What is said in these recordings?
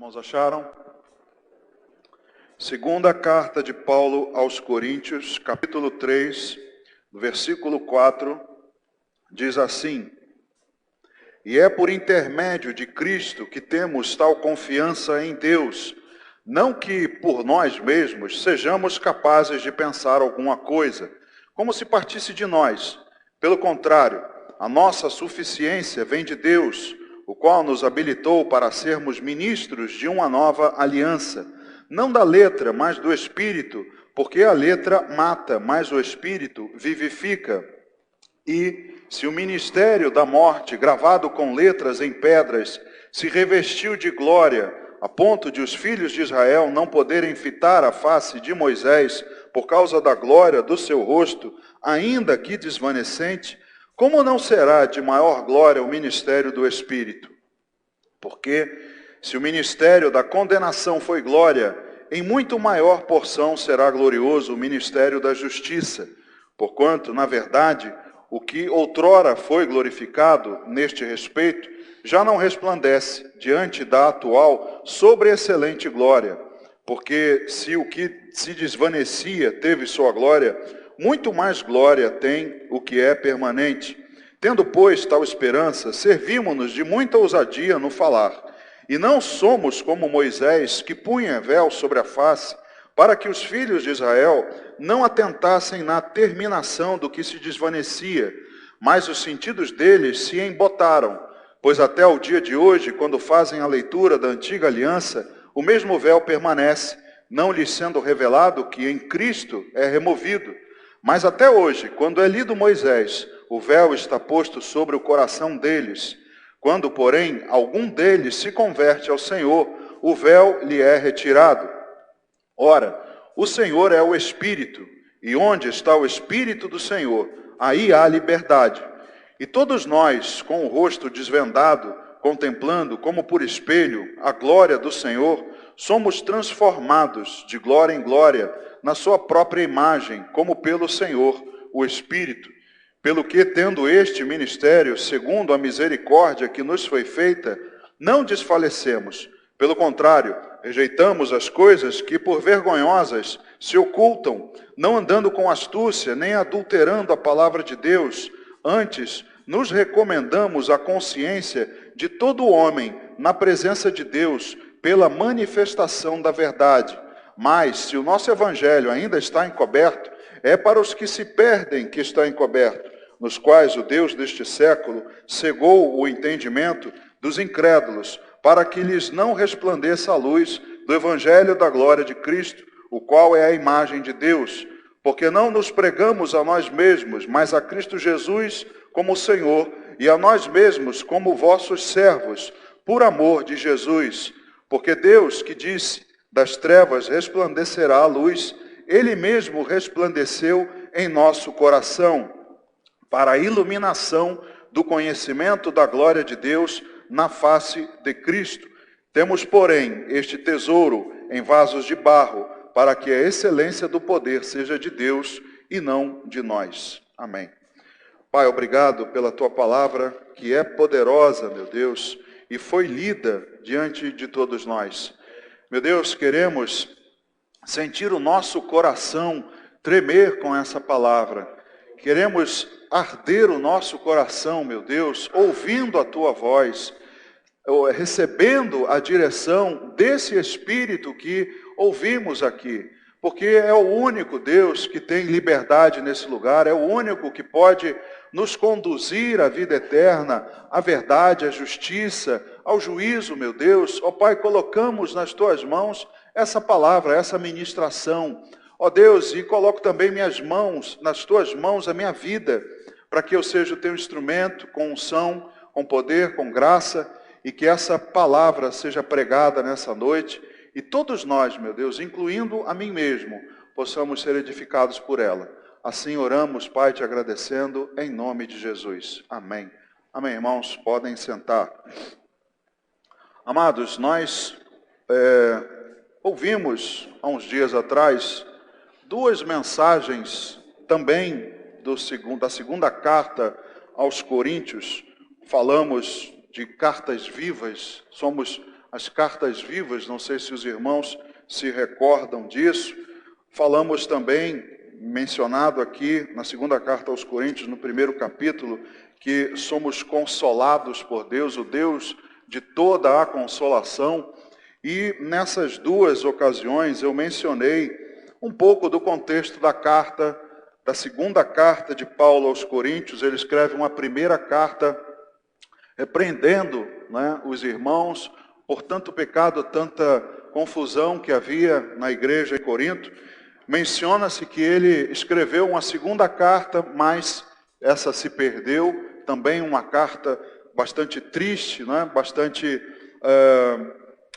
Irmãos, acharam? Segunda carta de Paulo aos Coríntios, capítulo 3, versículo 4, diz assim: E é por intermédio de Cristo que temos tal confiança em Deus, não que por nós mesmos sejamos capazes de pensar alguma coisa, como se partisse de nós. Pelo contrário, a nossa suficiência vem de Deus, o qual nos habilitou para sermos ministros de uma nova aliança, não da letra, mas do Espírito, porque a letra mata, mas o Espírito vivifica. E se o ministério da morte, gravado com letras em pedras, se revestiu de glória, a ponto de os filhos de Israel não poderem fitar a face de Moisés por causa da glória do seu rosto, ainda que desvanecente, como não será de maior glória o ministério do Espírito? Porque se o ministério da condenação foi glória, em muito maior porção será glorioso o ministério da justiça, porquanto, na verdade, o que outrora foi glorificado neste respeito, já não resplandece diante da atual sobreexcelente glória, porque se o que se desvanecia teve sua glória, muito mais glória tem o que é permanente. Tendo, pois, tal esperança, servimo-nos de muita ousadia no falar, e não somos como Moisés, que punha véu sobre a face, para que os filhos de Israel não atentassem na terminação do que se desvanecia, mas os sentidos deles se embotaram, pois até o dia de hoje, quando fazem a leitura da antiga aliança, o mesmo véu permanece, não lhes sendo revelado que em Cristo é removido. Mas até hoje, quando é lido Moisés, o véu está posto sobre o coração deles. Quando, porém, algum deles se converte ao Senhor, o véu lhe é retirado. Ora, o Senhor é o Espírito, e onde está o Espírito do Senhor, aí há liberdade. E todos nós, com o rosto desvendado, contemplando como por espelho a glória do Senhor, somos transformados de glória em glória na sua própria imagem, como pelo Senhor, o Espírito. Pelo que, tendo este ministério, segundo a misericórdia que nos foi feita, não desfalecemos. Pelo contrário, rejeitamos as coisas que por vergonhosas se ocultam, não andando com astúcia, nem adulterando a palavra de Deus. Antes, nos recomendamos a consciência de todo homem na presença de Deus, pela manifestação da verdade. Mas, se o nosso evangelho ainda está encoberto, é para os que se perdem que está encoberto, nos quais o Deus deste século cegou o entendimento dos incrédulos, para que lhes não resplandeça a luz do evangelho da glória de Cristo, o qual é a imagem de Deus. Porque não nos pregamos a nós mesmos, mas a Cristo Jesus como Senhor, e a nós mesmos como vossos servos, por amor de Jesus. Porque Deus, que disse, das trevas resplandecerá a luz, Ele mesmo resplandeceu em nosso coração, para a iluminação do conhecimento da glória de Deus na face de Cristo. Temos, porém, este tesouro em vasos de barro, para que a excelência do poder seja de Deus e não de nós. Amém. Pai, obrigado pela Tua palavra, que é poderosa, meu Deus, e foi lida diante de todos nós. Meu Deus, queremos sentir o nosso coração tremer com essa palavra. Queremos arder o nosso coração, meu Deus, ouvindo a Tua voz, recebendo a direção desse Espírito que ouvimos aqui. Porque é o único Deus que tem liberdade nesse lugar, é o único que pode nos conduzir à vida eterna, à verdade, à justiça, ao juízo, meu Deus. Ó Pai, colocamos nas Tuas mãos essa palavra, essa ministração. Ó Deus, e coloco também minhas mãos, nas Tuas mãos, a minha vida, para que eu seja o Teu instrumento, com unção, com poder, com graça, e que essa palavra seja pregada nessa noite, e todos nós, meu Deus, incluindo a mim mesmo, possamos ser edificados por ela. Assim oramos, Pai, te agradecendo, em nome de Jesus. Amém. Amém, irmãos, podem sentar. Amados, nós ouvimos, há uns dias atrás, duas mensagens também da segunda carta aos Coríntios. Falamos de cartas vivas, somos as cartas vivas, não sei se os irmãos se recordam disso. Falamos também, mencionado aqui na segunda carta aos Coríntios, no primeiro capítulo, que somos consolados por Deus, o Deus de toda a consolação. E nessas duas ocasiões eu mencionei um pouco do contexto da carta, da segunda carta de Paulo aos Coríntios. Ele escreve uma primeira carta repreendendo, os irmãos por tanto pecado, tanta confusão que havia na igreja em Corinto. Menciona-se que ele escreveu uma segunda carta, mas essa se perdeu. Também uma carta bastante triste, bastante,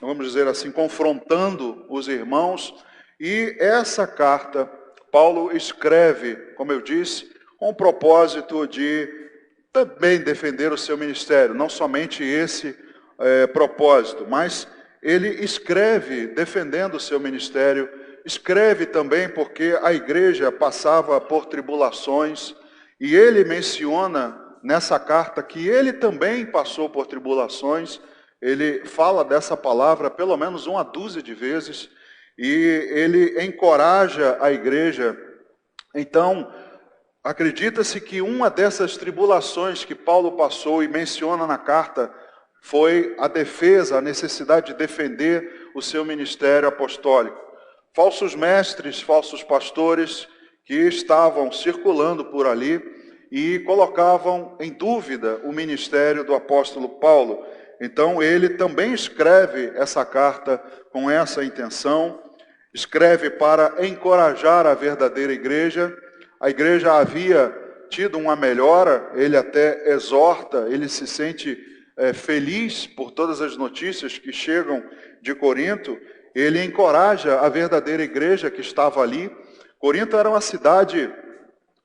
vamos dizer assim, confrontando os irmãos. E essa carta, Paulo escreve, como eu disse, com o propósito de também defender o seu ministério. Não somente esse propósito, mas ele escreve defendendo o seu ministério. Escreve também porque a igreja passava por tribulações, e ele menciona nessa carta que ele também passou por tribulações. Ele fala dessa palavra pelo menos uma dúzia de vezes, e ele encoraja a igreja. Então, acredita-se que uma dessas tribulações que Paulo passou e menciona na carta foi a defesa, a necessidade de defender o seu ministério apostólico. Falsos mestres, falsos pastores que estavam circulando por ali e colocavam em dúvida o ministério do apóstolo Paulo. Então ele também escreve essa carta com essa intenção, escreve para encorajar a verdadeira igreja. A igreja havia tido uma melhora, ele até exorta, ele se sente feliz por todas as notícias que chegam de Corinto. Ele encoraja a verdadeira igreja que estava ali. Corinto era uma cidade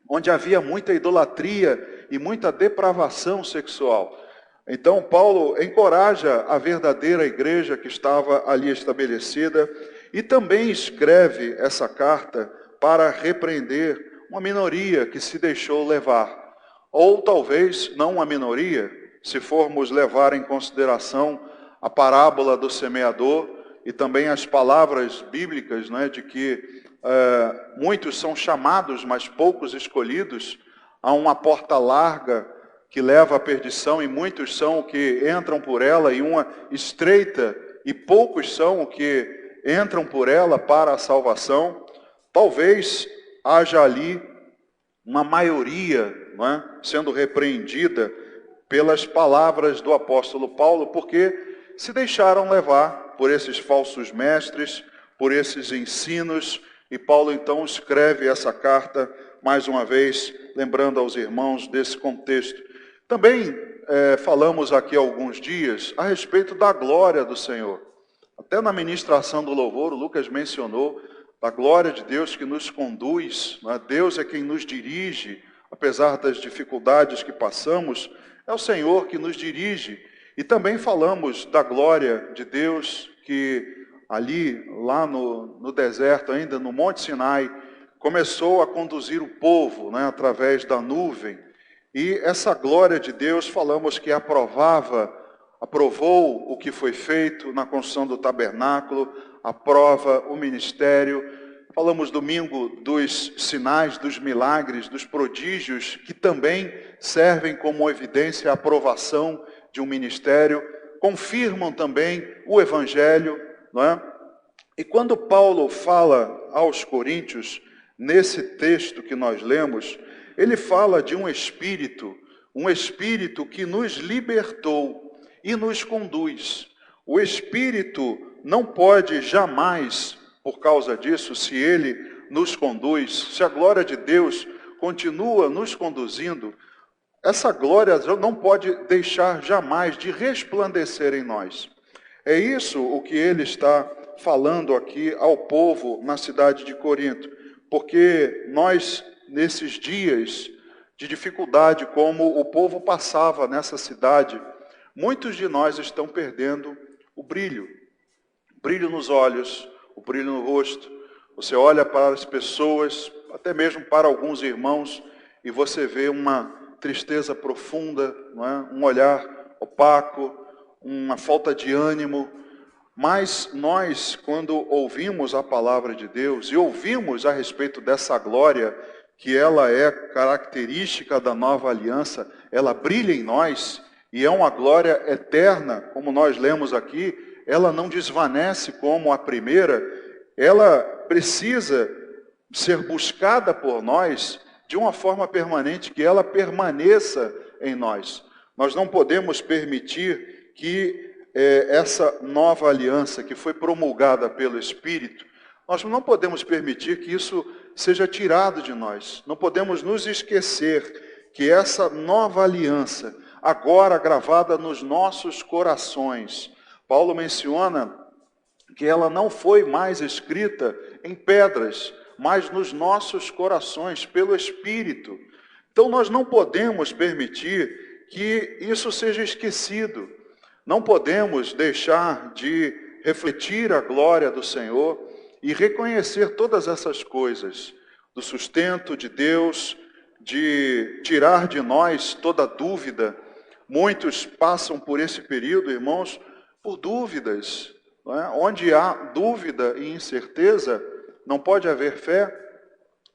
onde havia muita idolatria e muita depravação sexual. Então Paulo encoraja a verdadeira igreja que estava ali estabelecida, e também escreve essa carta para repreender uma minoria que se deixou levar. Ou talvez não uma minoria, se formos levar em consideração a parábola do semeador e também as palavras bíblicas, de que muitos são chamados, mas poucos escolhidos. Há uma porta larga que leva à perdição, e muitos são os que entram por ela, e uma estreita, e poucos são os que entram por ela para a salvação. Talvez haja ali uma maioria sendo repreendida pelas palavras do apóstolo Paulo, porque se deixaram levar por esses falsos mestres, por esses ensinos. E Paulo então escreve essa carta, mais uma vez, lembrando aos irmãos desse contexto. Também falamos aqui há alguns dias a respeito da glória do Senhor. Até na ministração do louvor, o Lucas mencionou da glória de Deus que nos conduz. Deus é quem nos dirige, apesar das dificuldades que passamos, é o Senhor que nos dirige. E também falamos da glória de Deus que ali, lá no deserto, ainda no Monte Sinai, começou a conduzir o povo, através da nuvem. E essa glória de Deus, falamos que aprovou o que foi feito na construção do tabernáculo, aprova o ministério. Falamos domingo dos sinais, dos milagres, dos prodígios, que também servem como evidência a aprovação de um ministério, confirmam também o evangelho, E quando Paulo fala aos Coríntios, nesse texto que nós lemos, ele fala de um espírito que nos libertou e nos conduz. O espírito não pode jamais, por causa disso, se ele nos conduz, se a glória de Deus continua nos conduzindo, essa glória não pode deixar jamais de resplandecer em nós. É isso o que ele está falando aqui ao povo na cidade de Corinto, porque nós, nesses dias de dificuldade, como o povo passava nessa cidade, muitos de nós estão perdendo o brilho nos olhos, o brilho no rosto. Você olha para as pessoas, até mesmo para alguns irmãos, e você vê uma tristeza profunda, um olhar opaco, uma falta de ânimo, Mas nós, quando ouvimos a palavra de Deus e ouvimos a respeito dessa glória, que ela é característica da nova aliança, ela brilha em nós e é uma glória eterna, como nós lemos aqui, ela não desvanece como a primeira, ela precisa ser buscada por nós de uma forma permanente, que ela permaneça em nós. Nós não podemos permitir que essa nova aliança que foi promulgada pelo Espírito, nós não podemos permitir que isso seja tirado de nós. Não podemos nos esquecer que essa nova aliança, agora gravada nos nossos corações, Paulo menciona que ela não foi mais escrita em pedras, mas nos nossos corações, pelo Espírito. Então nós não podemos permitir que isso seja esquecido. Não podemos deixar de refletir a glória do Senhor e reconhecer todas essas coisas, do sustento de Deus, de tirar de nós toda dúvida. Muitos passam por esse período, irmãos, por dúvidas. Não é? Onde há dúvida e incerteza, não pode haver fé,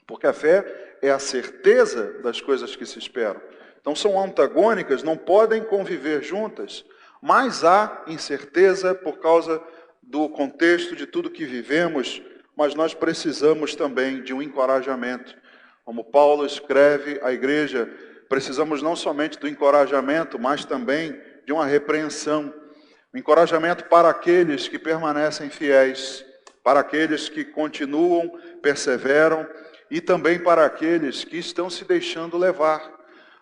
porque a fé é a certeza das coisas que se esperam. Então são antagônicas, não podem conviver juntas. Mas há incerteza por causa do contexto de tudo que vivemos, mas nós precisamos também de um encorajamento. Como Paulo escreve à igreja, precisamos não somente do encorajamento, mas também de uma repreensão. Um encorajamento para aqueles que permanecem fiéis, para aqueles que continuam, perseveram, e também para aqueles que estão se deixando levar,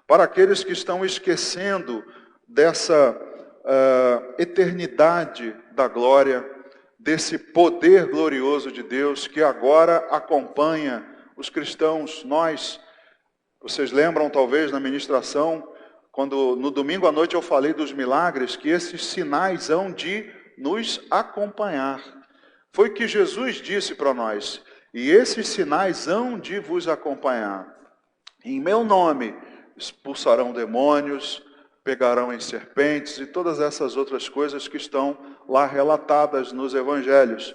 para aqueles que estão esquecendo dessa eternidade da glória, desse poder glorioso de Deus que agora acompanha os cristãos. Vocês lembram talvez na ministração, quando no domingo à noite eu falei dos milagres, que esses sinais hão de nos acompanhar. Foi o que Jesus disse para nós: e esses sinais hão de vos acompanhar. Em meu nome expulsarão demônios, pegarão em serpentes e todas essas outras coisas que estão lá relatadas nos evangelhos.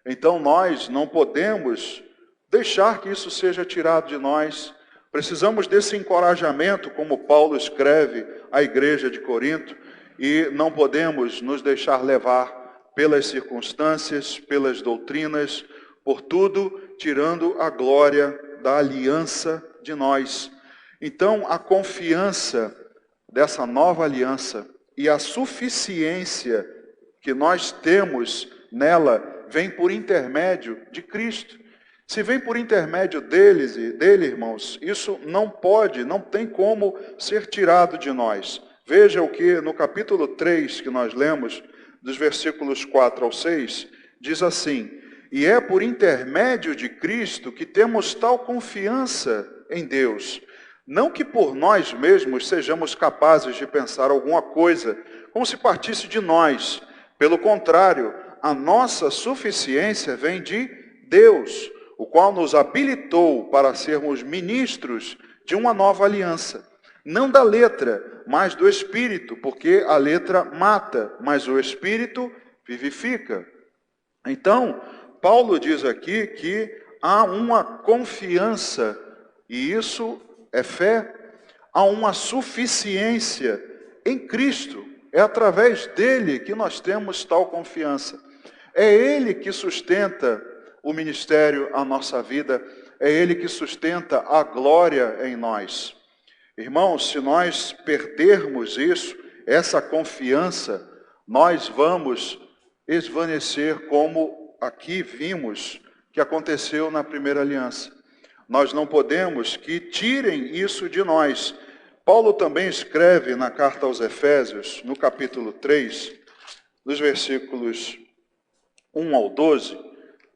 Então nós não podemos deixar que isso seja tirado de nós. Precisamos desse encorajamento, como Paulo escreve à igreja de Corinto, e não podemos nos deixar levar pelas circunstâncias, pelas doutrinas, por tudo, tirando a glória da aliança de nós. Então a confiança dessa nova aliança e a suficiência que nós temos nela vem por intermédio de Cristo. Se vem por intermédio dele, irmãos, isso não tem como ser tirado de nós. Veja o que no capítulo 3 que nós lemos, dos versículos 4 ao 6, diz assim: e é por intermédio de Cristo que temos tal confiança em Deus. Não que por nós mesmos sejamos capazes de pensar alguma coisa, como se partisse de nós. Pelo contrário, a nossa suficiência vem de Deus, o qual nos habilitou para sermos ministros de uma nova aliança. Não da letra, mas do Espírito, porque a letra mata, mas o Espírito vivifica. Então, Paulo diz aqui que há uma confiança, e isso é fé, há uma suficiência em Cristo. É através dele que nós temos tal confiança. É ele que sustenta o ministério, a nossa vida. É ele que sustenta a glória em nós. Irmãos, se nós perdermos isso, essa confiança, nós vamos esvanecer, como aqui vimos que aconteceu na primeira aliança. Nós não podemos que tirem isso de nós. Paulo também escreve na carta aos Efésios, no capítulo 3, dos versículos 1 ao 12,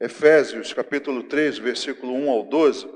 Efésios capítulo 3, versículo 1 ao 12,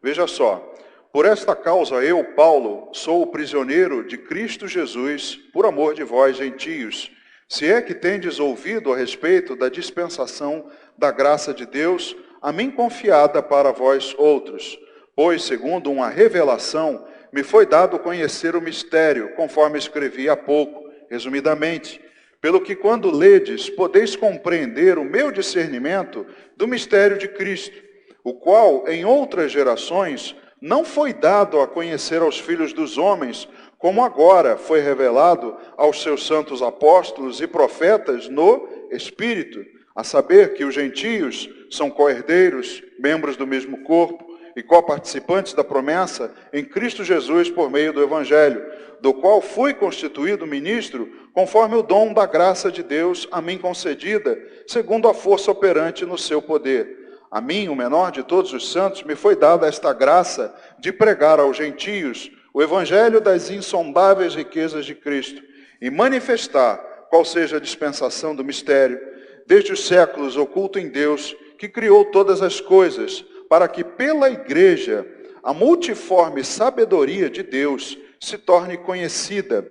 veja só: por esta causa eu, Paulo, sou o prisioneiro de Cristo Jesus, por amor de vós, gentios, se é que tendes ouvido a respeito da dispensação da graça de Deus, a mim confiada para vós outros. Pois, segundo uma revelação, me foi dado conhecer o mistério, conforme escrevi há pouco, resumidamente, Pelo que quando ledes, podeis compreender o meu discernimento do mistério de Cristo, o qual em outras gerações não foi dado a conhecer aos filhos dos homens, como agora foi revelado aos seus santos apóstolos e profetas no Espírito, a saber que os gentios são co-herdeiros, membros do mesmo corpo e coparticipantes da promessa em Cristo Jesus por meio do Evangelho, do qual fui constituído ministro conforme o dom da graça de Deus a mim concedida, segundo a força operante no seu poder. A mim, o menor de todos os santos, me foi dada esta graça de pregar aos gentios o evangelho das insondáveis riquezas de Cristo e manifestar qual seja a dispensação do mistério, desde os séculos oculto em Deus, que criou todas as coisas, para que pela igreja a multiforme sabedoria de Deus se torne conhecida,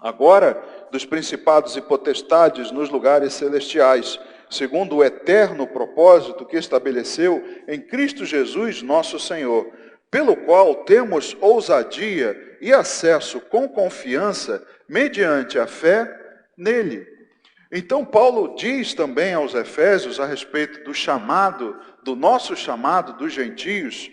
agora dos principados e potestades nos lugares celestiais, segundo o eterno propósito que estabeleceu em Cristo Jesus, nosso Senhor, pelo qual temos ousadia e acesso com confiança, mediante a fé nele. Então Paulo diz também aos Efésios a respeito do chamado, do nosso chamado dos gentios,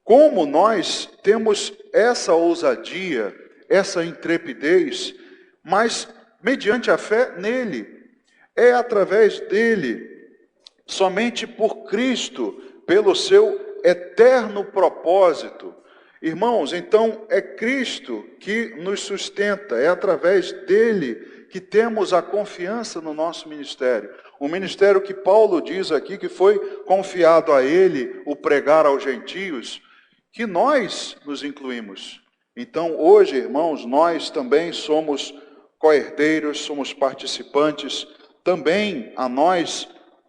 como nós temos essa ousadia, essa intrepidez, mas mediante a fé nele. É através dele, somente por Cristo, pelo seu eterno propósito. Irmãos, então é Cristo que nos sustenta, é através dele que temos a confiança no nosso ministério. O ministério que Paulo diz aqui, que foi confiado a ele, o pregar aos gentios, que nós nos incluímos. Então, hoje, irmãos, nós também somos co-herdeiros, somos participantes, também a nós,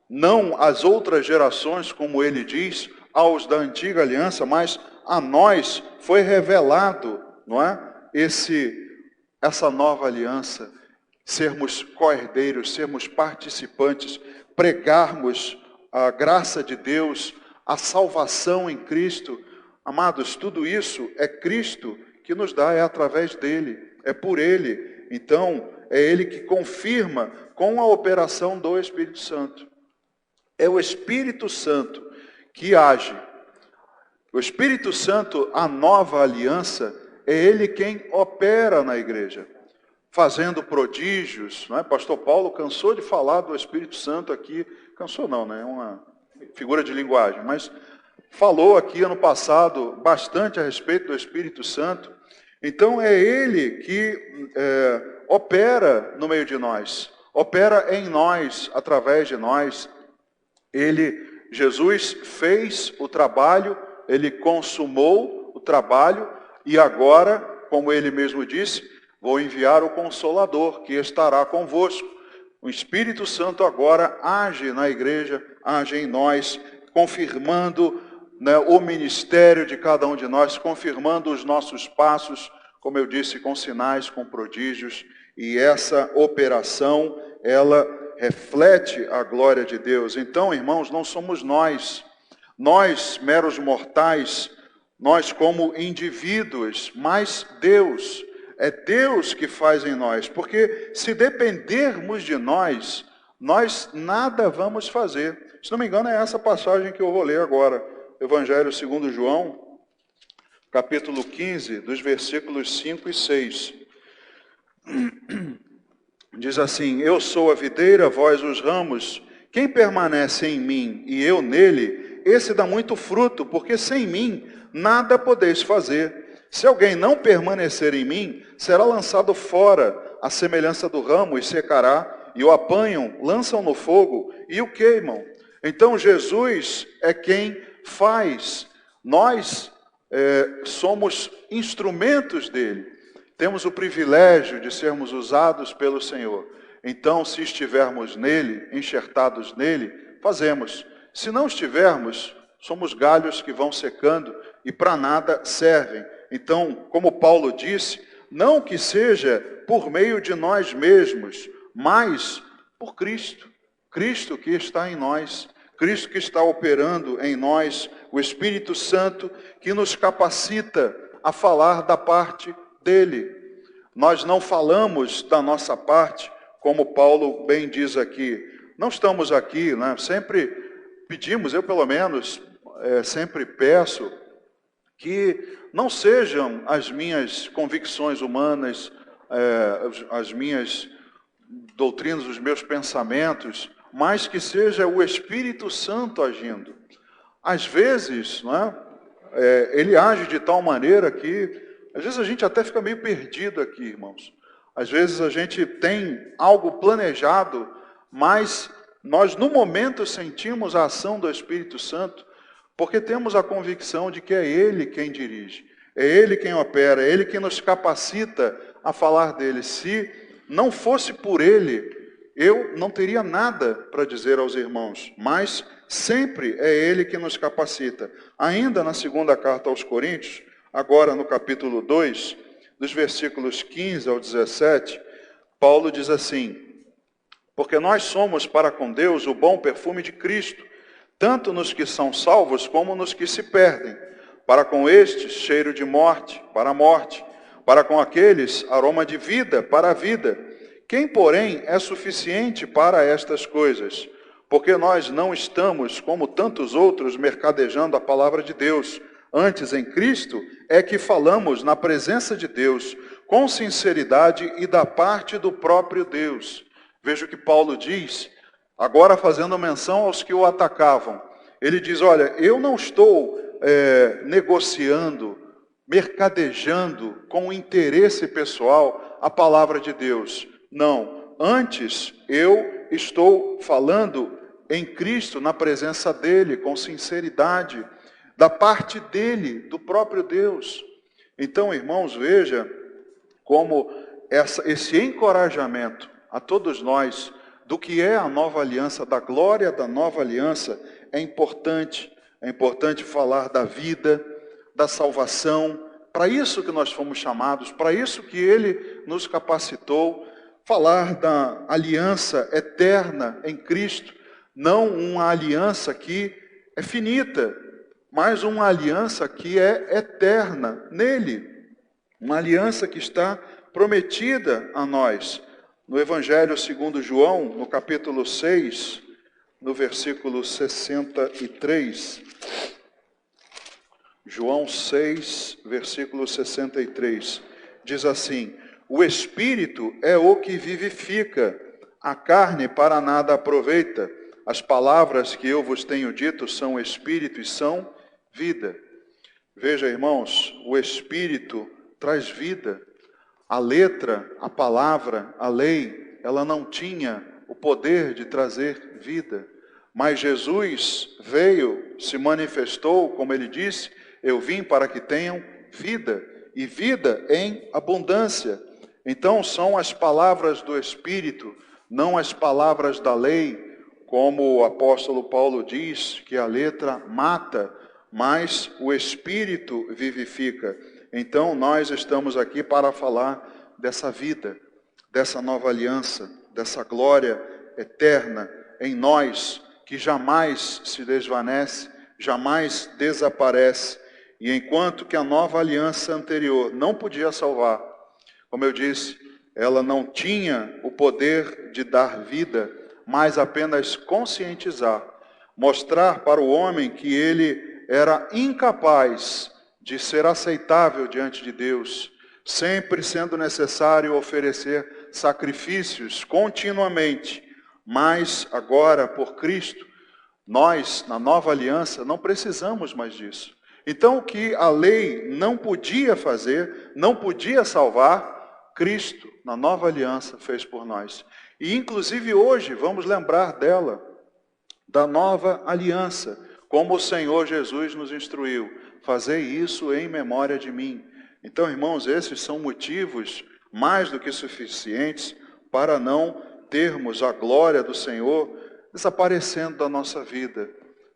não às outras gerações, como ele diz, aos da antiga aliança, mas a nós foi revelado, não é? Essa nova aliança, sermos co-herdeiros, sermos participantes, pregarmos a graça de Deus, a salvação em Cristo. Amados, tudo isso é Cristo que nos dá, é através dele, é por ele. Então, é ele que confirma com a operação do Espírito Santo. É o Espírito Santo que age. O Espírito Santo, a nova aliança, é ele quem opera na igreja, fazendo prodígios, não é? Pastor Paulo cansou de falar do Espírito Santo aqui, cansou não, né? É uma figura de linguagem, mas falou aqui ano passado bastante a respeito do Espírito Santo. Então é ele que opera no meio de nós, opera em nós, através de nós. Jesus fez o trabalho, ele consumou o trabalho e agora, como ele mesmo disse, vou enviar o Consolador que estará convosco. O Espírito Santo agora age na igreja, age em nós, confirmando, né, o ministério de cada um de nós, confirmando os nossos passos, como eu disse, com sinais, com prodígios, e essa operação, ela reflete a glória de Deus. Então, irmãos, não somos nós, meros mortais, nós como indivíduos, mas Deus, é Deus que faz em nós, porque se dependermos de nós nada vamos fazer. Se não me engano, é essa passagem que eu vou ler agora, Evangelho segundo João, capítulo 15, dos versículos 5 e 6. Diz assim: eu sou a videira, vós os ramos, quem permanece em mim e eu nele, esse dá muito fruto, porque sem mim nada podeis fazer. Se alguém não permanecer em mim, será lançado fora, à semelhança do ramo, e secará, e o apanham, lançam no fogo e o queimam. Então Jesus é quem faz. Nós somos instrumentos dele. Temos o privilégio de sermos usados pelo Senhor. Então, se estivermos nele, enxertados nele, fazemos. Se não estivermos, somos galhos que vão secando e para nada servem. Então, como Paulo disse, não que seja por meio de nós mesmos, mas por Cristo. Cristo que está em nós, Cristo que está operando em nós, o Espírito Santo que nos capacita a falar da parte dele. Nós não falamos da nossa parte como Paulo bem diz aqui, não estamos aqui, né? Sempre pedimos, eu pelo menos, sempre peço, que não sejam as minhas convicções humanas, as minhas doutrinas, os meus pensamentos, mas que seja o Espírito Santo agindo. Às vezes, né, ele age de tal maneira que, às vezes a gente até fica meio perdido aqui, irmãos. Às vezes a gente tem algo planejado, mas nós no momento sentimos a ação do Espírito Santo, porque temos a convicção de que é Ele quem dirige, é Ele quem opera, é Ele quem nos capacita a falar dele. Se não fosse por Ele, eu não teria nada para dizer aos irmãos, mas sempre é Ele que nos capacita. Ainda na segunda carta aos Coríntios, agora no capítulo 2, dos versículos 15 ao 17, Paulo diz assim: porque nós somos para com Deus o bom perfume de Cristo, tanto nos que são salvos como nos que se perdem. Para com estes, cheiro de morte, para a morte. Para com aqueles, aroma de vida, para a vida. Quem, porém, é suficiente para estas coisas? Porque nós não estamos, como tantos outros, mercadejando a palavra de Deus. Antes, em Cristo, é que falamos na presença de Deus, com sinceridade e da parte do próprio Deus. Veja o que Paulo diz, agora fazendo menção aos que o atacavam. Ele diz, olha, eu não estou negociando, mercadejando com interesse pessoal a palavra de Deus. Não, antes eu estou falando em Cristo, na presença dele, com sinceridade, da parte dele, do próprio Deus. Então, irmãos, veja como esse encorajamento a todos nós, do que é a nova aliança, da glória da nova aliança, é importante. É importante falar da vida, da salvação, para isso que nós fomos chamados, para isso que Ele nos capacitou, falar da aliança eterna em Cristo, não uma aliança que é finita, mas uma aliança que é eterna nele, uma aliança que está prometida a nós. No Evangelho segundo João, no capítulo 6, no versículo 63, João 6, versículo 63, diz assim: o Espírito é o que vivifica, a carne para nada aproveita. As palavras que eu vos tenho dito são Espírito e são vida. Veja, irmãos, o Espírito traz vida. A letra, a palavra, a lei, ela não tinha o poder de trazer vida. Mas Jesus veio, se manifestou, como ele disse, eu vim para que tenham vida, e vida em abundância. Então são as palavras do Espírito, não as palavras da lei, como o apóstolo Paulo diz, que a letra mata, mas o Espírito vivifica. Então nós estamos aqui para falar dessa vida, dessa nova aliança, dessa glória eterna em nós, que jamais se desvanece, jamais desaparece. E enquanto que a nova aliança anterior não podia salvar, como eu disse, ela não tinha o poder de dar vida, mas apenas conscientizar, mostrar para o homem que ele era incapaz de ser aceitável diante de Deus, sempre sendo necessário oferecer sacrifícios continuamente. Mas agora, por Cristo, nós, na nova aliança, não precisamos mais disso. Então, o que a lei não podia fazer, não podia salvar, Cristo, na nova aliança, fez por nós. E, inclusive, hoje, vamos lembrar dela, da nova aliança, como o Senhor Jesus nos instruiu. Fazei isso em memória de mim. Então, irmãos, esses são motivos mais do que suficientes para não termos a glória do Senhor desaparecendo da nossa vida,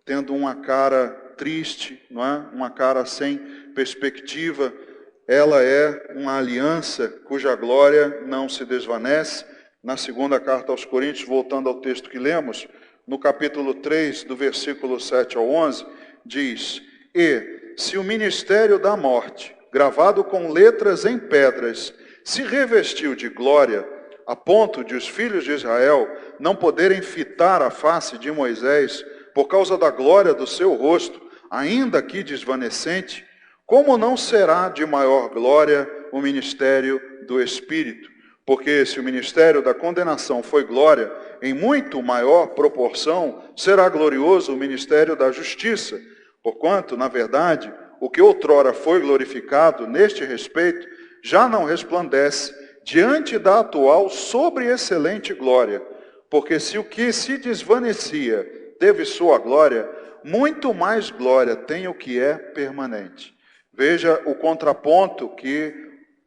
tendo uma cara triste, não é? Uma cara sem perspectiva. Ela é uma aliança cuja glória não se desvanece. Na segunda carta aos Coríntios, voltando ao texto que lemos, no capítulo 3, do versículo 7 ao 11, diz: e se o ministério da morte, gravado com letras em pedras, se revestiu de glória, a ponto de os filhos de Israel não poderem fitar a face de Moisés por causa da glória do seu rosto, ainda que desvanecente, como não será de maior glória o ministério do Espírito? Porque se o ministério da condenação foi glória, em muito maior proporção será glorioso o ministério da justiça. Porquanto, na verdade, o que outrora foi glorificado neste respeito, já não resplandece diante da atual sobre-excelente glória. Porque se o que se desvanecia teve sua glória, muito mais glória tem o que é permanente. Veja o contraponto que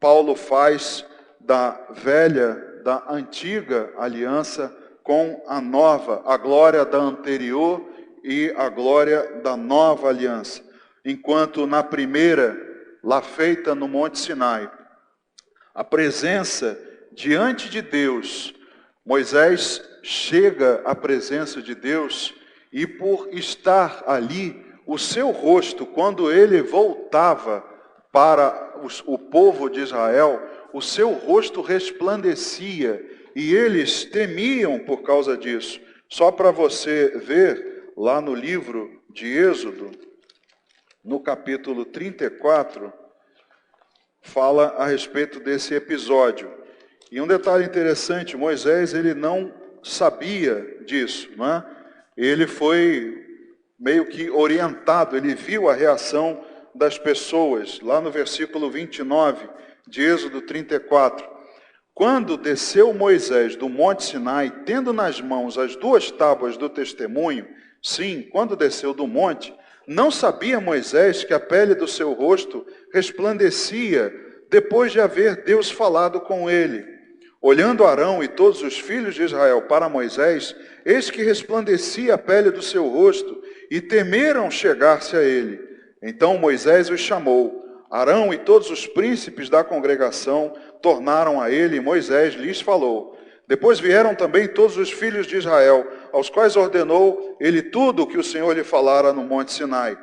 Paulo faz da antiga aliança com a nova, a glória da anterior e a glória da nova aliança. Enquanto na primeira, lá feita no Monte Sinai, a presença diante de Deus, Moisés chega à presença de Deus e por estar ali, o seu rosto, quando ele voltava para o povo de Israel, o seu rosto resplandecia e eles temiam por causa disso. Só para você ver, lá no livro de Êxodo, no capítulo 34, fala a respeito desse episódio. E um detalhe interessante, Moisés ele não sabia disso, não é? Ele foi meio que orientado, ele viu a reação das pessoas, lá no versículo 29 de Êxodo 34. Quando desceu Moisés do Monte Sinai, tendo nas mãos as 2 tábuas do testemunho, sim, quando desceu do monte, não sabia Moisés que a pele do seu rosto resplandecia depois de haver Deus falado com ele. Olhando Arão e todos os filhos de Israel para Moisés, eis que resplandecia a pele do seu rosto, e temeram chegar-se a ele. Então Moisés os chamou. Arão e todos os príncipes da congregação tornaram a ele, e Moisés lhes falou. Depois vieram também todos os filhos de Israel, aos quais ordenou ele tudo o que o Senhor lhe falara no Monte Sinai.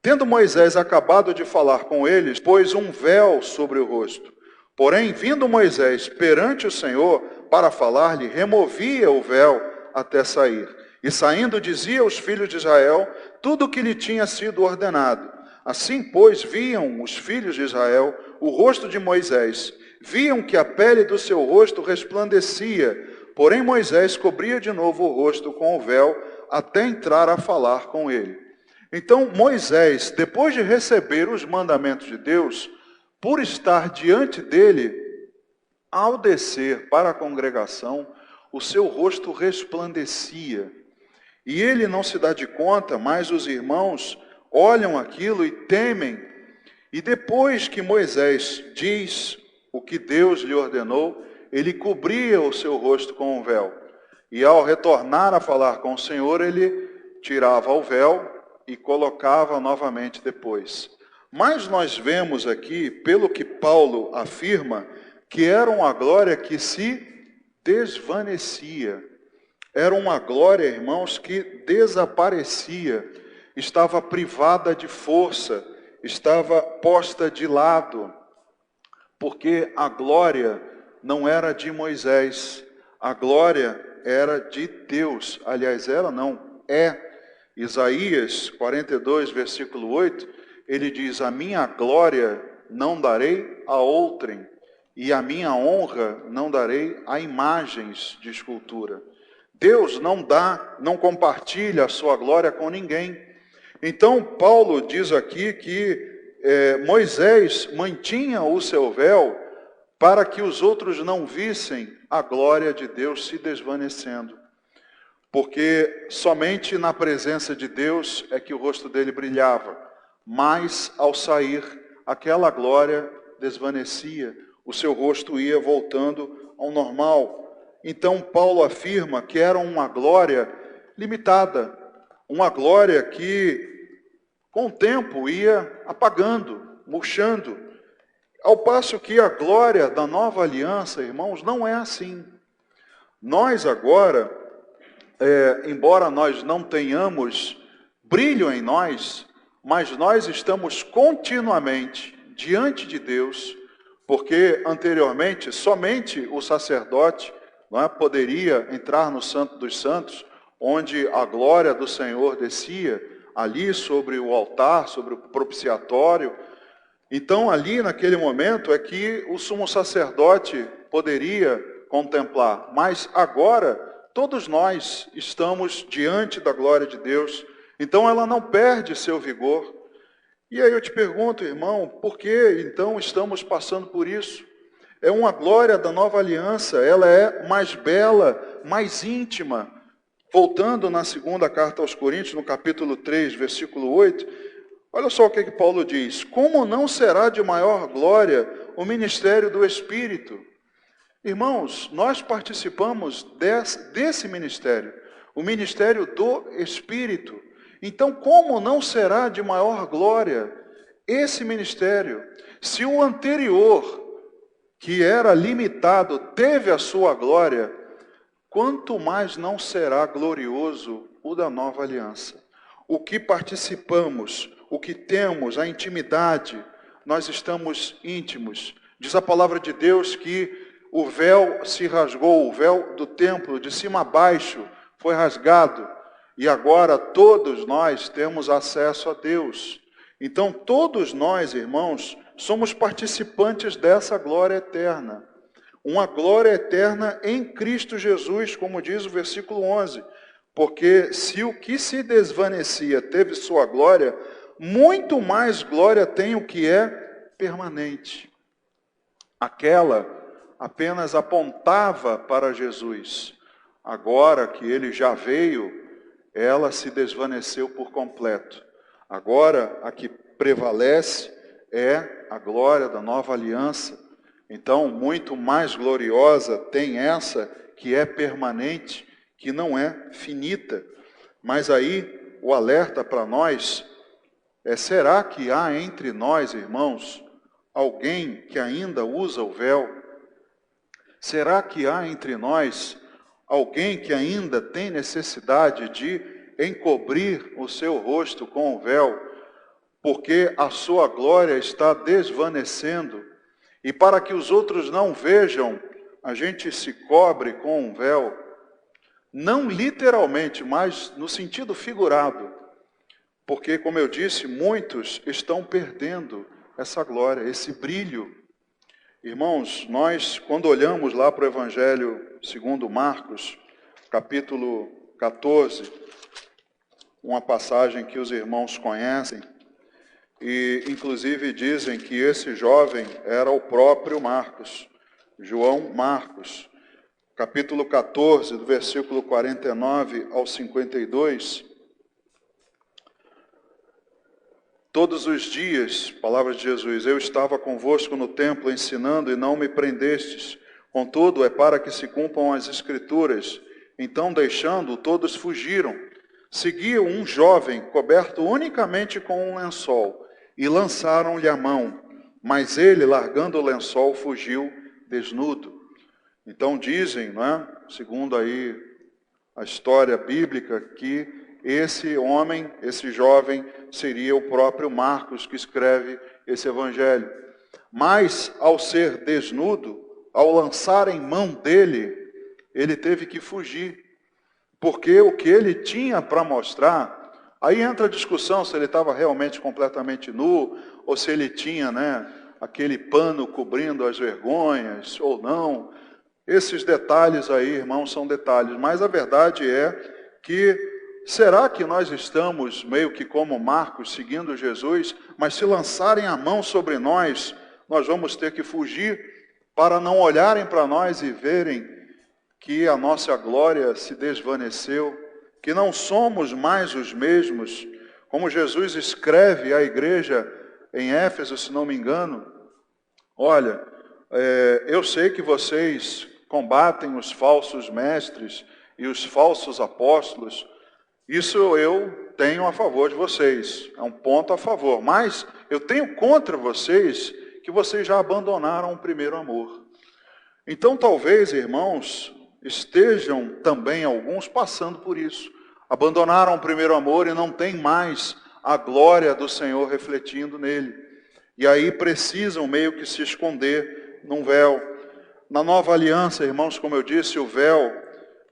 Tendo Moisés acabado de falar com eles, pôs um véu sobre o rosto. Porém, vindo Moisés perante o Senhor para falar-lhe, removia o véu até sair. E saindo dizia aos filhos de Israel tudo o que lhe tinha sido ordenado. Assim, pois, viam os filhos de Israel o rosto de Moisés. Viam que a pele do seu rosto resplandecia. Porém, Moisés cobria de novo o rosto com o véu até entrar a falar com ele. Então, Moisés, depois de receber os mandamentos de Deus, por estar diante dele, ao descer para a congregação, o seu rosto resplandecia. E ele não se dá de conta, mas os irmãos olham aquilo e temem. E depois que Moisés diz o que Deus lhe ordenou, ele cobria o seu rosto com um véu. E ao retornar a falar com o Senhor, ele tirava o véu e colocava novamente depois. Mas nós vemos aqui, pelo que Paulo afirma, que era uma glória que se desvanecia. Era uma glória, irmãos, que desaparecia, estava privada de força, estava posta de lado, porque a glória não era de Moisés, a glória era de Deus. Aliás, era não, é. Isaías 42, versículo 8, ele diz, a minha glória não darei a outrem, e a minha honra não darei a imagens de escultura. Deus não compartilha a sua glória com ninguém. Então, Paulo diz aqui que Moisés mantinha o seu véu para que os outros não vissem a glória de Deus se desvanecendo. Porque somente na presença de Deus é que o rosto dele brilhava. Mas, ao sair, aquela glória desvanecia, o seu rosto ia voltando ao normal. Então, Paulo afirma que era uma glória limitada, uma glória que, com o tempo, ia apagando, murchando. Ao passo que a glória da nova aliança, irmãos, não é assim. Nós agora, embora nós não tenhamos brilho em nós, mas nós estamos continuamente diante de Deus, porque anteriormente somente o sacerdote não é? Poderia entrar no Santo dos Santos, onde a glória do Senhor descia, ali sobre o altar, sobre o propiciatório. Então, ali naquele momento é que o sumo sacerdote poderia contemplar. Mas agora, todos nós estamos diante da glória de Deus. Então, ela não perde seu vigor. E aí eu te pergunto, irmão, por que então estamos passando por isso? É uma glória da nova aliança, ela é mais bela, mais íntima. Voltando na segunda carta aos Coríntios, no capítulo 3, versículo 8, olha só o que Paulo diz: como não será de maior glória o ministério do Espírito? Irmãos, nós participamos desse ministério, o ministério do Espírito. Então, como não será de maior glória esse ministério? Se o anterior, que era limitado, teve a sua glória, quanto mais não será glorioso o da nova aliança? O que participamos, o que temos, a intimidade, nós estamos íntimos. Diz a palavra de Deus que o véu se rasgou, o véu do templo, de cima a baixo, foi rasgado. E agora todos nós temos acesso a Deus. Então todos nós, irmãos, somos participantes dessa glória eterna. Uma glória eterna em Cristo Jesus, como diz o versículo 11. Porque se o que se desvanecia teve sua glória, muito mais glória tem o que é permanente. Aquela apenas apontava para Jesus. Agora que ele já veio, ela se desvaneceu por completo. Agora, a que prevalece é a glória da nova aliança. Então, muito mais gloriosa tem essa que é permanente, que não é finita. Mas aí, o alerta para nós é: será que há entre nós, irmãos, alguém que ainda usa o véu? Será que há entre nós alguém que ainda tem necessidade de encobrir o seu rosto com o véu, porque a sua glória está desvanecendo? E para que os outros não vejam, a gente se cobre com um véu, não literalmente, mas no sentido figurado. Porque, como eu disse, muitos estão perdendo essa glória, esse brilho. Irmãos, nós, quando olhamos lá para o Evangelho segundo Marcos, capítulo 14, uma passagem que os irmãos conhecem, e inclusive dizem que esse jovem era o próprio Marcos, João Marcos, capítulo 14, do versículo 49 ao 52, todos os dias, palavras de Jesus, eu estava convosco no templo ensinando e não me prendestes. Contudo, é para que se cumpram as Escrituras. Então, deixando, todos fugiram. Seguiam um jovem coberto unicamente com um lençol e lançaram-lhe a mão. Mas ele, largando o lençol, fugiu desnudo. Então dizem, não é? Segundo aí a história bíblica, que esse homem, esse jovem, seria o próprio Marcos que escreve esse evangelho. Mas, ao ser desnudo, ao lançarem mão dele, ele teve que fugir. Porque o que ele tinha para mostrar, aí entra a discussão se ele estava realmente completamente nu, ou se ele tinha, né, aquele pano cobrindo as vergonhas, ou não. Esses detalhes aí, irmãos, são detalhes. Mas a verdade é que será que nós estamos meio que como Marcos, seguindo Jesus, mas se lançarem a mão sobre nós, nós vamos ter que fugir para não olharem para nós e verem que a nossa glória se desvaneceu, que não somos mais os mesmos, como Jesus escreve à igreja em Éfeso, se não me engano. Olha, eu sei que vocês combatem os falsos mestres e os falsos apóstolos. Isso eu tenho a favor de vocês, é um ponto a favor. Mas eu tenho contra vocês que vocês já abandonaram o primeiro amor. Então talvez, irmãos, estejam também alguns passando por isso. Abandonaram o primeiro amor e não tem mais a glória do Senhor refletindo nele. E aí precisam meio que se esconder num véu. Na nova aliança, irmãos, como eu disse, o véu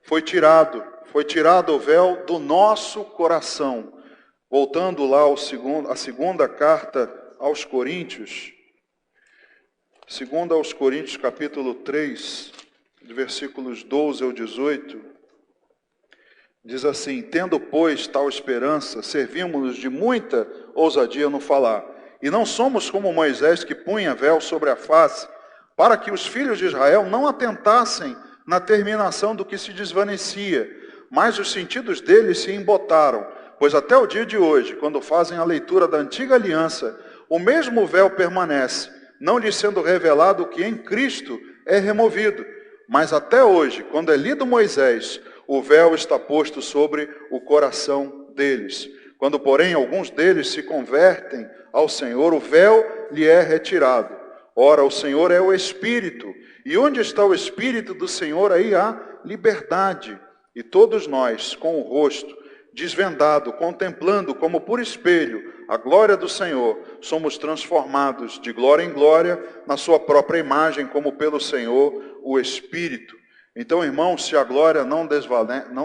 foi tirado o véu do nosso coração. Voltando lá à segunda carta aos Coríntios, segunda aos Coríntios, capítulo 3, de versículos 12 ao 18, diz assim: tendo, pois, tal esperança, servimos-nos de muita ousadia no falar, e não somos como Moisés, que punha véu sobre a face, para que os filhos de Israel não atentassem na terminação do que se desvanecia, mas os sentidos deles se embotaram, pois até o dia de hoje, quando fazem a leitura da antiga aliança, o mesmo véu permanece, não lhes sendo revelado o que em Cristo é removido. Mas até hoje, quando é lido Moisés, o véu está posto sobre o coração deles. Quando, porém, alguns deles se convertem ao Senhor, o véu lhe é retirado. Ora, o Senhor é o Espírito, e onde está o Espírito do Senhor, aí há liberdade. E todos nós, com o rosto desvendado, contemplando como por espelho a glória do Senhor, somos transformados de glória em glória na sua própria imagem, como pelo Senhor, o Espírito. Então, irmãos, se a glória não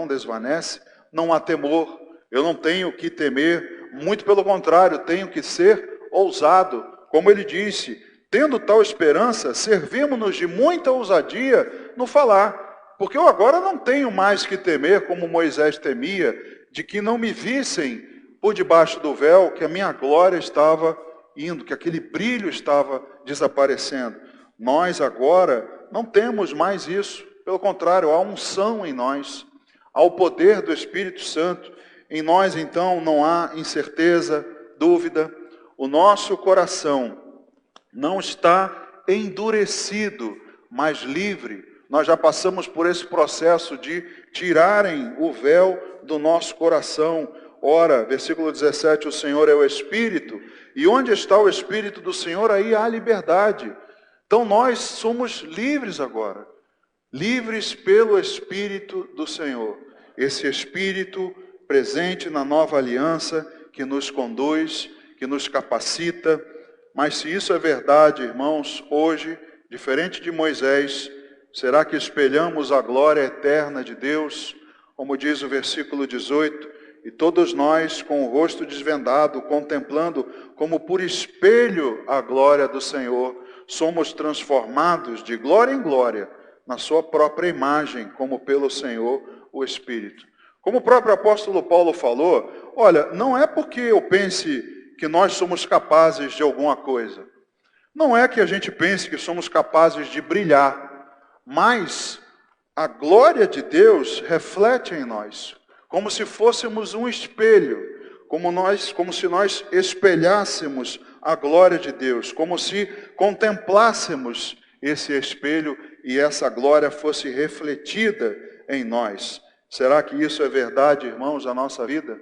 desvanece, não há temor. Eu não tenho que temer, muito pelo contrário, tenho que ser ousado. Como ele disse, tendo tal esperança, servimos-nos de muita ousadia no falar. Porque eu agora não tenho mais que temer, como Moisés temia, de que não me vissem por debaixo do véu, que a minha glória estava indo, que aquele brilho estava desaparecendo. Nós agora não temos mais isso. Pelo contrário, há unção em nós, há o poder do Espírito Santo. Em nós, então, não há incerteza, dúvida. O nosso coração não está endurecido, mas livre. Nós já passamos por esse processo de tirarem o véu do nosso coração. Ora, versículo 17, o Senhor é o Espírito, e onde está o Espírito do Senhor, aí há liberdade. Então nós somos livres agora, livres pelo Espírito do Senhor. Esse Espírito presente na nova aliança, que nos conduz, que nos capacita. Mas se isso é verdade, irmãos, hoje, diferente de Moisés, será que espelhamos a glória eterna de Deus? Como diz o versículo 18, e todos nós, com o rosto desvendado, contemplando como por espelho a glória do Senhor, somos transformados de glória em glória, na sua própria imagem, como pelo Senhor, o Espírito. Como o próprio apóstolo Paulo falou, olha, não é porque eu pense que nós somos capazes de alguma coisa. Não é que a gente pense que somos capazes de brilhar, mas a glória de Deus reflete em nós, como se fôssemos um espelho, como se nós espelhássemos a glória de Deus, como se contemplássemos esse espelho e essa glória fosse refletida em nós. Será que isso é verdade, irmãos, na nossa vida?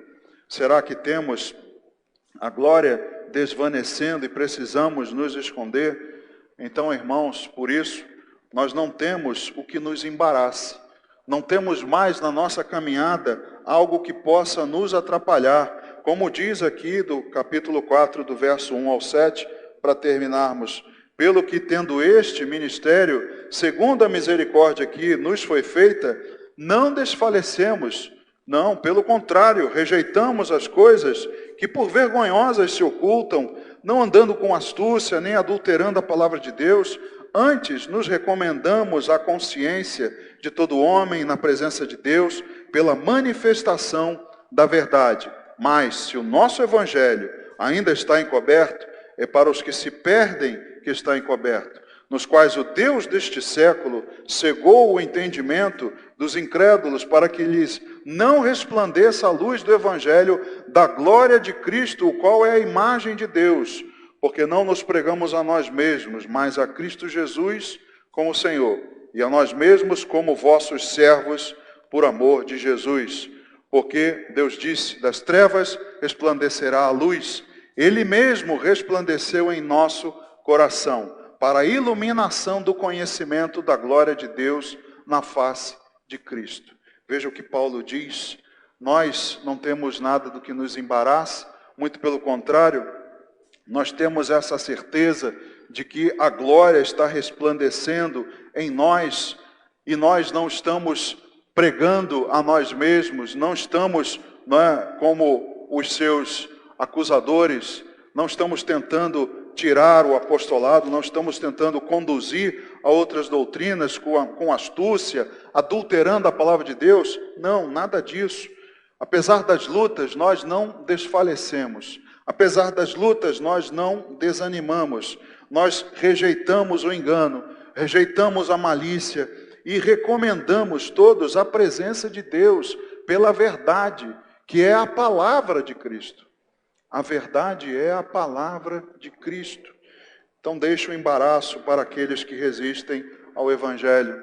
Será que temos a glória desvanecendo e precisamos nos esconder? Então, irmãos, por isso, nós não temos o que nos embarace. Não temos mais na nossa caminhada algo que possa nos atrapalhar. Como diz aqui do capítulo 4, do verso 1 ao 7, para terminarmos. Pelo que tendo este ministério, segundo a misericórdia que nos foi feita, não desfalecemos. Não, pelo contrário, rejeitamos as coisas que por vergonhosas se ocultam, não andando com astúcia, nem adulterando a palavra de Deus. Antes, nos recomendamos à consciência de todo homem na presença de Deus, pela manifestação da verdade. Mas, se o nosso evangelho ainda está encoberto, é para os que se perdem que está encoberto, nos quais o Deus deste século cegou o entendimento dos incrédulos, para que lhes não resplandeça a luz do evangelho da glória de Cristo, o qual é a imagem de Deus. Porque não nos pregamos a nós mesmos, mas a Cristo Jesus como Senhor, e a nós mesmos como vossos servos, por amor de Jesus. Porque Deus disse, das trevas resplandecerá a luz. Ele mesmo resplandeceu em nosso coração, para a iluminação do conhecimento da glória de Deus na face de Cristo. Veja o que Paulo diz, nós não temos nada do que nos embaraça, muito pelo contrário. nós temos essa certeza de que a glória está resplandecendo em nós, e nós não estamos pregando a nós mesmos, não estamos, como os seus acusadores, não estamos tentando tirar o apostolado, não estamos tentando conduzir a outras doutrinas com astúcia, adulterando a palavra de Deus. Não, nada disso. Apesar das lutas, nós não desfalecemos. Apesar das lutas, nós não desanimamos. Nós rejeitamos o engano, rejeitamos a malícia e recomendamos todos a presença de Deus pela verdade, que é a palavra de Cristo. A verdade é a palavra de Cristo. Então deixa o embaraço para aqueles que resistem ao Evangelho.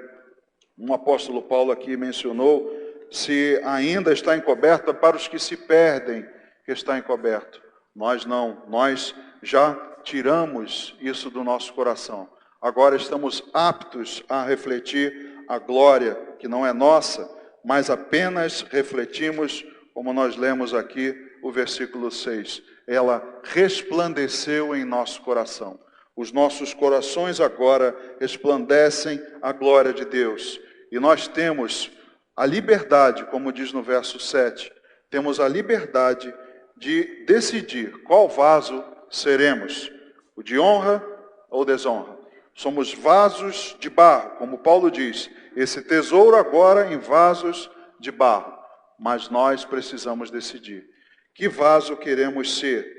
Um apóstolo Paulo aqui mencionou, se ainda está encoberto, é para os que se perdem que está encoberto. Nós não, nós já tiramos isso do nosso coração. Agora estamos aptos a refletir a glória que não é nossa, mas apenas refletimos, como nós lemos aqui, o versículo 6. Ela resplandeceu em nosso coração. Os nossos corações agora resplandecem a glória de Deus. E nós temos a liberdade, como diz no verso 7, temos a liberdade de decidir qual vaso seremos, o de honra ou desonra. Somos vasos de barro, como Paulo diz, esse tesouro agora em vasos de barro, mas nós precisamos decidir que vaso queremos ser.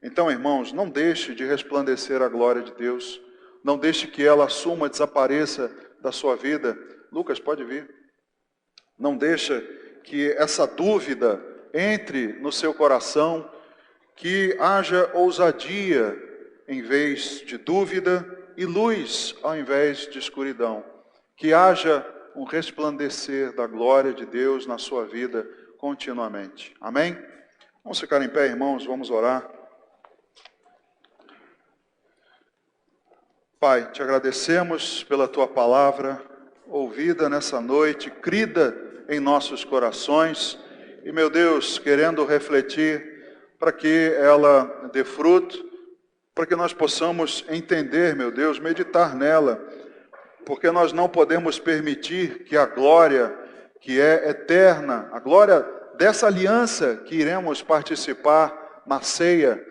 Então, irmãos, não deixe de resplandecer a glória de Deus, não deixe que ela assuma, desapareça da sua vida. Lucas, pode vir. Não deixe que essa dúvida entre no seu coração, que haja ousadia em vez de dúvida e luz ao invés de escuridão. Que haja um resplandecer da glória de Deus na sua vida continuamente. Amém? Vamos ficar em pé, irmãos, vamos orar. Pai, te agradecemos pela tua palavra, ouvida nessa noite, crida em nossos corações, e, meu Deus, querendo refletir para que ela dê fruto, para que nós possamos entender, meu Deus, meditar nela, porque nós não podemos permitir que a glória que é eterna, a glória dessa aliança que iremos participar na ceia,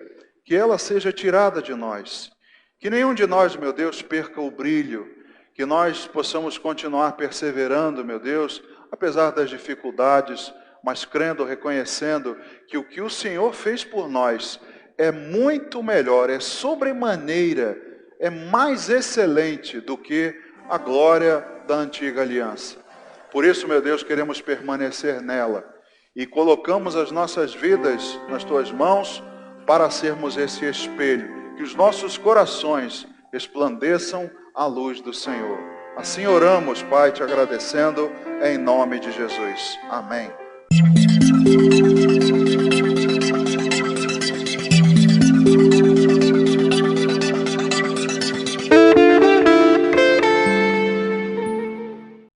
que ela seja tirada de nós. Que nenhum de nós, meu Deus, perca o brilho, que nós possamos continuar perseverando, meu Deus, apesar das dificuldades, mas crendo, reconhecendo que o que o Senhor fez por nós é muito melhor, é sobremaneira, é mais excelente do que a glória da antiga aliança. Por isso, meu Deus, queremos permanecer nela e colocamos as nossas vidas nas tuas mãos para sermos esse espelho, que os nossos corações resplandeçam à luz do Senhor. Assim oramos, Pai, te agradecendo, em nome de Jesus. Amém.